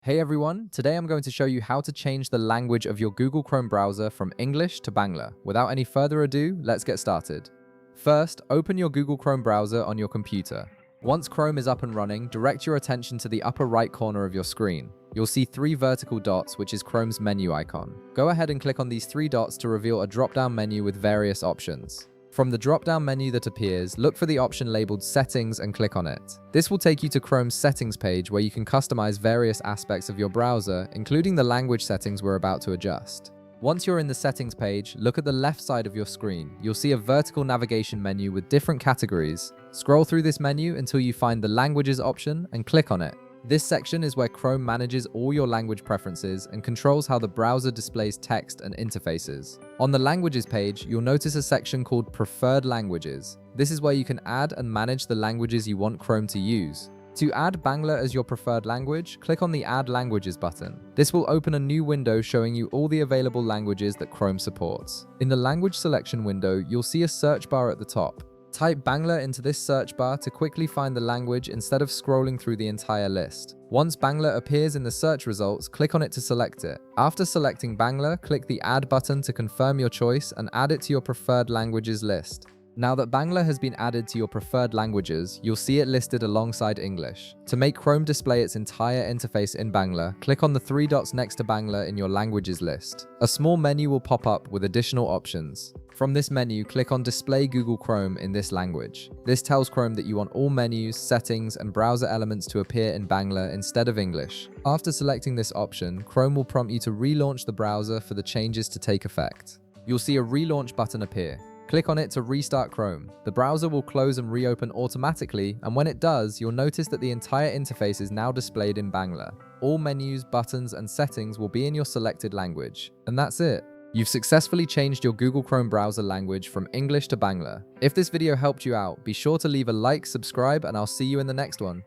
Hey everyone, today I'm going to show you how to change the language of your Google Chrome browser from English to Bangla. Without any further ado, let's get started. First, open your Google Chrome browser on your computer. Once Chrome is up and running, direct your attention to the upper right corner of your screen. You'll see three vertical dots, which is Chrome's menu icon. Go ahead and click on these three dots to reveal a drop-down menu with various options. From the drop-down menu that appears, look for the option labeled Settings and click on it. This will take you to Chrome's settings page where you can customize various aspects of your browser, including the language settings we're about to adjust. Once you're in the settings page, look at the left side of your screen. You'll see a vertical navigation menu with different categories. Scroll through this menu until you find the Languages option and click on it. This section is where Chrome manages all your language preferences and controls how the browser displays text and interfaces. On the Languages page, you'll notice a section called Preferred Languages. This is where you can add and manage the languages you want Chrome to use. To add Bangla as your preferred language, click on the Add Languages button. This will open a new window showing you all the available languages that Chrome supports. In the Language Selection window, you'll see a search bar at the top. Type Bangla into this search bar to quickly find the language instead of scrolling through the entire list. Once Bangla appears in the search results, click on it to select it. After selecting Bangla, click the Add button to confirm your choice and add it to your preferred languages list. Now that Bangla has been added to your preferred languages, you'll see it listed alongside English. To make Chrome display its entire interface in Bangla, click on the three dots next to Bangla in your languages list. A small menu will pop up with additional options. From this menu, click on Display Google Chrome in this language. This tells Chrome that you want all menus, settings, and browser elements to appear in Bangla instead of English. After selecting this option, Chrome will prompt you to relaunch the browser for the changes to take effect. You'll see a relaunch button appear. Click on it to restart Chrome. The browser will close and reopen automatically, and when it does, you'll notice that the entire interface is now displayed in Bangla. All menus, buttons, and settings will be in your selected language. And that's it. You've successfully changed your Google Chrome browser language from English to Bangla. If this video helped you out, be sure to leave a like, subscribe, and I'll see you in the next one.